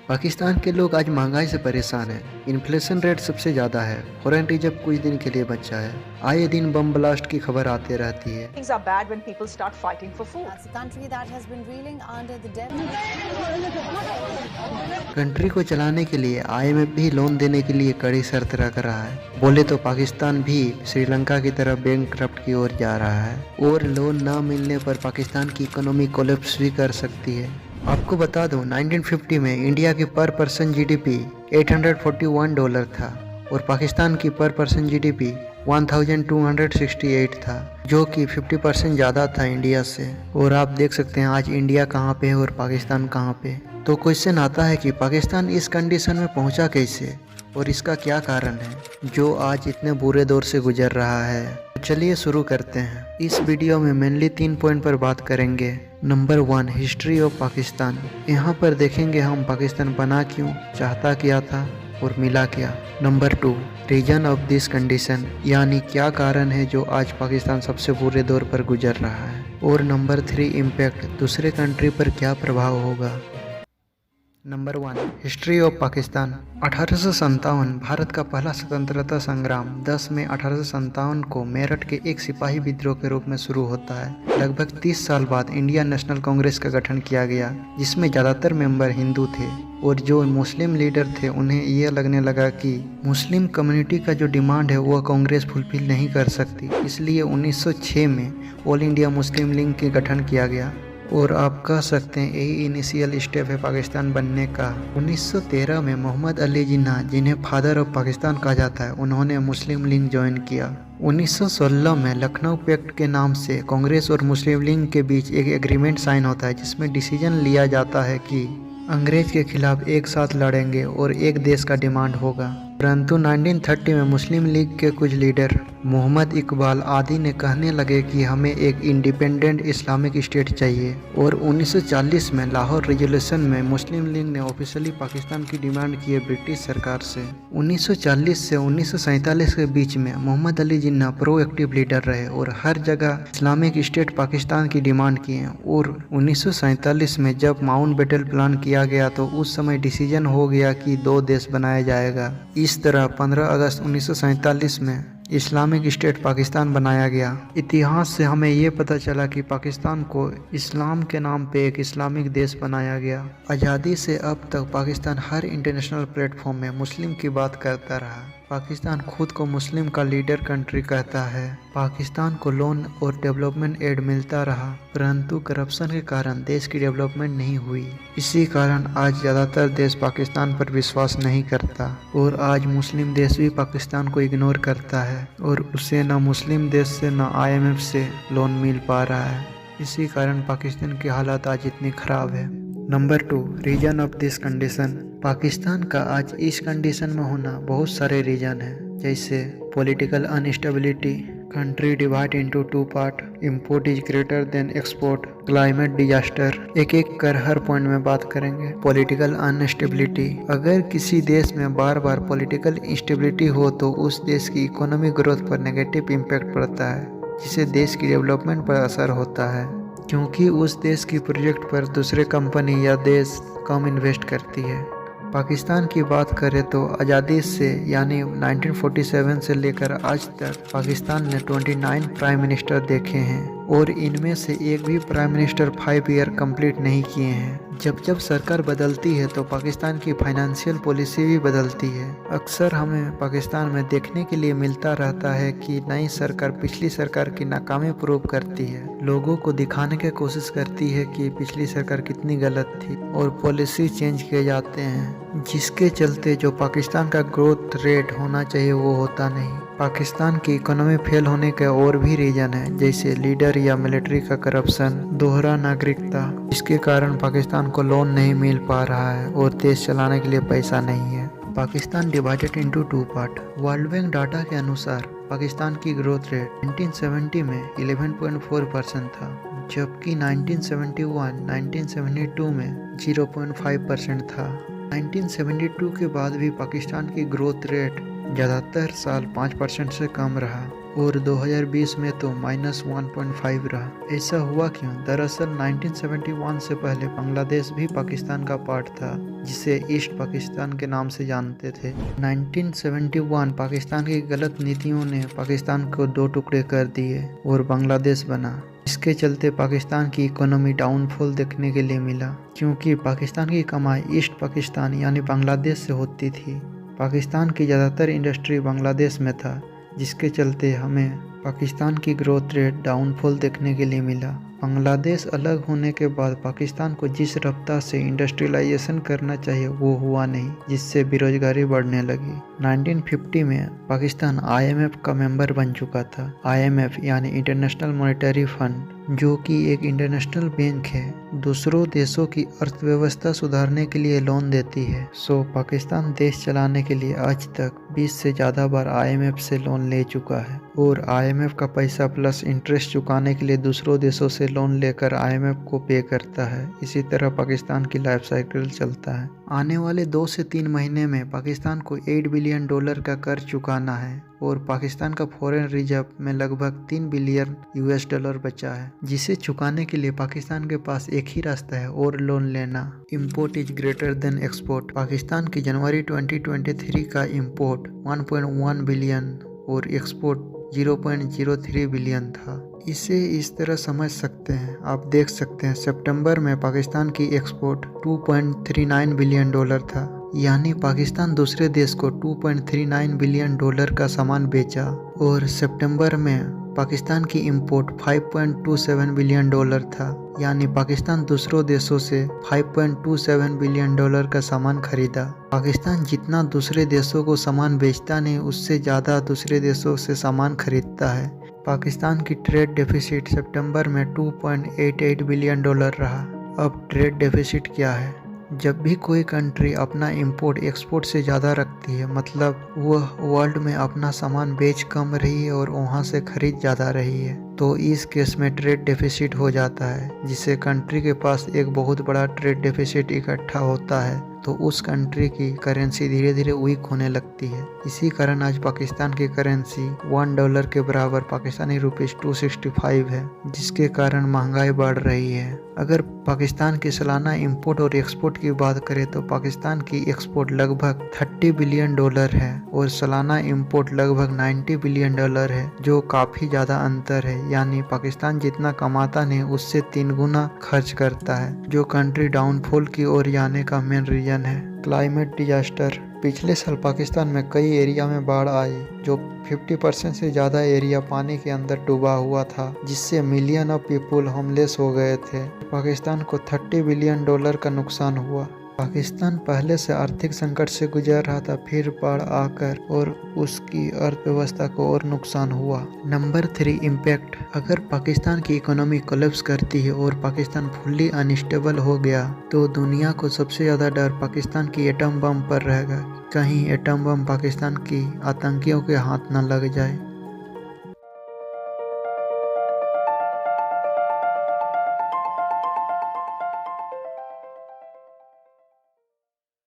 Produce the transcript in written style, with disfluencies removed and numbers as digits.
पाकिस्तान के लोग आज महंगाई से परेशान हैं। इन्फ्लेशन रेट सबसे ज़्यादा है। फॉरेन रिजर्व कुछ दिन के लिए बचा है। आए दिन बम ब्लास्ट की खबर आते रहती है। Things are bad when people start fighting for food. That's a country that has been reeling under the debt. Country को चलाने के लिए IMF भी लोन देने के लिए कड़ी शर्त रख रहा है। बोले तो पाकिस्तान भी श्रीलंका की तरह बैंकक्रप्ट की ओर जा रहा है और लोन न मिलने पर पाकिस्तान की इकोनॉमी कोलैप्स भी कर सकती है। आपको बता दूं 1950 में इंडिया की पर पर्सन GDP $841 था और पाकिस्तान की पर पर्सन GDP 1268 था, जो कि 50% ज़्यादा था इंडिया से। और आप देख सकते हैं आज इंडिया कहाँ पे है और पाकिस्तान कहाँ पे। तो क्वेश्चन आता है कि पाकिस्तान इस कंडीशन में पहुँचा कैसे और इसका क्या कारण है जो आज इतने बुरे दौर से गुजर रहा है। तो चलिए शुरू करते हैं। इस वीडियो में मेनली 3 पॉइंट पर बात करेंगे। Number 1, history of Pakistan. यहाँ पर देखेंगे हम पाकिस्तान बना क्यों, चाहता क्या था और मिला क्या। Number 2, reason of this condition, यानी क्या कारण है जो आज पाकिस्तान सबसे बुरे दौर पर गुजर रहा है। और नंबर 3, इम्पैक्ट, दूसरे कंट्री पर क्या प्रभाव होगा। Number 1, history of Pakistan. 1857 Bharat का पहला स्वतंत्रता संग्राम 10 मई 1857 को मेरठ के एक सिपाही विद्रोह के रूप में शुरू होता है। लगभग 30 साल बाद इंडियन नेशनल कांग्रेस का गठन किया गया, जिसमें ज़्यादातर मेंबर हिंदू थे और जो मुस्लिम लीडर थे उन्हें यह लगने लगा कि मुस्लिम कम्युनिटी का जो डिमांड है वह कांग्रेस फुलफिल नहीं कर सकती। इसलिए 1906 में ऑल इंडिया मुस्लिम लीग के गठन किया गया और आप कह सकते हैं यही इनिशियल स्टेप है पाकिस्तान बनने का। 1913 में मोहम्मद अली जिन्ना, जिन्हें फादर ऑफ पाकिस्तान कहा जाता है, उन्होंने मुस्लिम लीग ज्वाइन किया। 1916 में लखनऊ पैक्ट के नाम से कांग्रेस और मुस्लिम लीग के बीच एक एग्रीमेंट साइन होता है, जिसमें डिसीजन लिया जाता है कि अंग्रेज के खिलाफ एक साथ लड़ेंगे और एक देश का डिमांड होगा। परंतु 1930 में मुस्लिम लीग के कुछ लीडर मोहम्मद इकबाल आदि ने कहने लगे कि हमें एक इंडिपेंडेंट इस्लामिक स्टेट चाहिए और 1940 में लाहौर रेजोल्यूशन में मुस्लिम लीग ने ऑफिशियली पाकिस्तान की डिमांड की है ब्रिटिश सरकार से। 1940 से 1947 के बीच में मोहम्मद अली जिन्ना प्रोएक्टिव लीडर रहे और हर जगह इस्लामिक स्टेट पाकिस्तान की डिमांड किए और 1947 में जब माउंट बैटल प्लान किया गया तो उस समय डिसीजन हो गया कि 2 देश बनाया जाएगा। इस तरह 15 अगस्त 1947 में इस्लामिक स्टेट पाकिस्तान बनाया गया। इतिहास से हमें ये पता चला कि पाकिस्तान को इस्लाम के नाम पे एक इस्लामिक देश बनाया गया। आज़ादी से अब तक पाकिस्तान हर इंटरनेशनल प्लेटफॉर्म में मुस्लिम की बात करता रहा। पाकिस्तान खुद को मुस्लिम का लीडर कंट्री कहता है। पाकिस्तान को लोन और डेवलपमेंट एड मिलता रहा, परंतु करप्शन के कारण देश की डेवलपमेंट नहीं हुई। इसी कारण आज ज़्यादातर देश पाकिस्तान पर विश्वास नहीं करता और आज मुस्लिम देश भी पाकिस्तान को इग्नोर करता है और उसे न मुस्लिम देश से न IMF से लोन मिल पा रहा है। इसी कारण पाकिस्तान की हालत आज इतनी ख़राब है। Number 2, reason of this condition. Pakistan का आज इस कंडीशन में होना बहुत सारे रीजन हैं, जैसे political unstability, country divide into 2 part, import is greater than export, climate disaster. एक एक कर हर पॉइंट में बात करेंगे। पॉलिटिकल अनस्टेबिलिटी, अगर किसी देश में बार बार पॉलिटिकल इंस्टेबिलिटी हो तो उस देश की इकोनॉमिक ग्रोथ पर नेगेटिव इम्पैक्ट पड़ता है, जिससे देश की डेवलपमेंट पर असर होता है, क्योंकि उस देश की प्रोजेक्ट पर दूसरे कंपनी या देश कम इन्वेस्ट करती है। पाकिस्तान की बात करें तो आज़ादी से यानी 1947 से लेकर आज तक पाकिस्तान ने 29 प्राइम मिनिस्टर देखे हैं और इनमें से एक भी प्राइम मिनिस्टर 5 ईयर कंप्लीट नहीं किए हैं। जब जब सरकार बदलती है तो पाकिस्तान की फाइनेंशियल पॉलिसी भी बदलती है। अक्सर हमें पाकिस्तान में देखने के लिए मिलता रहता है कि नई सरकार पिछली सरकार की नाकामी प्रूव करती है, लोगों को दिखाने की कोशिश करती है कि पिछली सरकार कितनी गलत थी और पॉलिसी चेंज किए जाते हैं, जिसके चलते जो पाकिस्तान का ग्रोथ रेट होना चाहिए वो होता नहीं। पाकिस्तान की इकोनॉमी फेल होने का और भी रीजन है, जैसे लीडर या मिलिट्री का करप्शन, दोहरा नागरिकता, जिसके कारण पाकिस्तान को लोन नहीं मिल पा रहा है और देश चलाने के लिए पैसा नहीं है। Pakistan divided into 2 part. World bank data के अनुसार पाकिस्तान की ग्रोथ रेट 1970 में 11.4% था, जबकि 1971-1972 में 0.5% था। 1972 के बाद भी पाकिस्तान की ग्रोथ रेट ज़्यादातर साल 5% से कम रहा और 2020 में तो -1.5 रहा। ऐसा हुआ क्यों? दरअसल 1971 से पहले बांग्लादेश भी पाकिस्तान का पार्ट था, जिसे ईस्ट पाकिस्तान के नाम से जानते थे। 1971 पाकिस्तान की गलत नीतियों ने पाकिस्तान को दो टुकड़े कर दिए और बांग्लादेश बना। इसके चलते पाकिस्तान की इकोनॉमी डाउनफॉल देखने के लिए मिला, क्योंकि पाकिस्तान की कमाई ईस्ट पाकिस्तान यानी बांग्लादेश से होती थी। पाकिस्तान की ज़्यादातर इंडस्ट्री बांग्लादेश में था, जिसके चलते हमें पाकिस्तान की ग्रोथ रेट डाउनफॉल देखने के लिए मिला। बांग्लादेश अलग होने के बाद पाकिस्तान को जिस रफ्तार से इंडस्ट्रियलाइजेशन करना चाहिए वो हुआ नहीं, जिससे बेरोजगारी बढ़ने लगी। 1950 में पाकिस्तान IMF का मेंबर बन चुका था। IMF यानी इंटरनेशनल मॉनेटरी फंड, जो कि एक इंटरनेशनल बैंक है, दूसरों देशों की अर्थव्यवस्था सुधारने के लिए लोन देती है। पाकिस्तान देश चलाने के लिए आज तक 20 से ज़्यादा बार IMF से लोन ले चुका है और IMF का पैसा प्लस इंटरेस्ट चुकाने के लिए दूसरों देशों से लोन लेकर IMF को पे करता है। इसी तरह पाकिस्तान की लाइफ साइकिल चलता है। आने वाले 2 से 3 महीने में पाकिस्तान को $8 बिलियन का कर्ज चुकाना है और पाकिस्तान का फॉरेन रिजर्व में लगभग $3 बिलियन बचा है, जिसे चुकाने के लिए पाकिस्तान के पास एक ही रास्ता है और लोन लेना। Import is greater than export. Pakistan की जनवरी 2023 का इम्पोर्ट 1.1 बिलियन और एक्सपोर्ट 0.03 बिलियन था। इसे इस तरह समझ सकते हैं, आप देख सकते हैं सितंबर में पाकिस्तान की एक्सपोर्ट $2.39 बिलियन था, यानी पाकिस्तान दूसरे देश को $2.39 बिलियन का सामान बेचा। और सितंबर में पाकिस्तान की इंपोर्ट $5.27 बिलियन था, यानी पाकिस्तान दूसरों देशों से $5.27 बिलियन का सामान खरीदा। पाकिस्तान जितना दूसरे देशों को सामान बेचता नहीं, उससे ज़्यादा दूसरे देशों से सामान खरीदता है। पाकिस्तान की ट्रेड डेफिसिट सितंबर में $2.88 बिलियन रहा। अब ट्रेड डेफिसिट क्या है? जब भी कोई कंट्री अपना इंपोर्ट एक्सपोर्ट से ज़्यादा रखती है, मतलब वह वर्ल्ड में अपना सामान बेच कम रही है और वहाँ से खरीद ज़्यादा रही है, तो इस केस में ट्रेड डेफिसिट हो जाता है, जिससे कंट्री के पास एक बहुत बड़ा ट्रेड डेफिसिट इकट्ठा होता है, तो उस कंट्री की करेंसी धीरे धीरे वीक होने लगती है। इसी कारण आज पाकिस्तान की करेंसी $1 के बराबर पाकिस्तानी रुपीस 265 है, जिसके कारण महंगाई बढ़ रही है। अगर पाकिस्तान की सालाना इंपोर्ट और एक्सपोर्ट की बात करें तो पाकिस्तान की एक्सपोर्ट लगभग $30 बिलियन है और सालाना इंपोर्ट लगभग $90 बिलियन है, जो काफ़ी ज़्यादा अंतर है। यानी पाकिस्तान जितना कमाता नहीं, उससे 3 गुना खर्च करता है, जो कंट्री डाउनफॉल की ओर जाने का मेन रीजन है। Climate disaster. पिछले साल पाकिस्तान में कई एरिया में बाढ़ आई, जो 50% से ज़्यादा एरिया पानी के अंदर डूबा हुआ था, जिससे मिलियन ऑफ पीपुल होमलेस हो गए थे। पाकिस्तान को $30 बिलियन का नुकसान हुआ। पाकिस्तान पहले से आर्थिक संकट से गुजर रहा था, फिर बाढ़ आकर और उसकी अर्थव्यवस्था को और नुकसान हुआ। Number 3, impact. अगर पाकिस्तान की इकोनॉमी कोलैप्स करती है और पाकिस्तान फुल्ली अनस्टेबल हो गया, तो दुनिया को सबसे ज़्यादा डर पाकिस्तान की एटम बम पर रहेगा। कहीं एटम बम पाकिस्तान की आतंकियों के हाथ न लग जाए।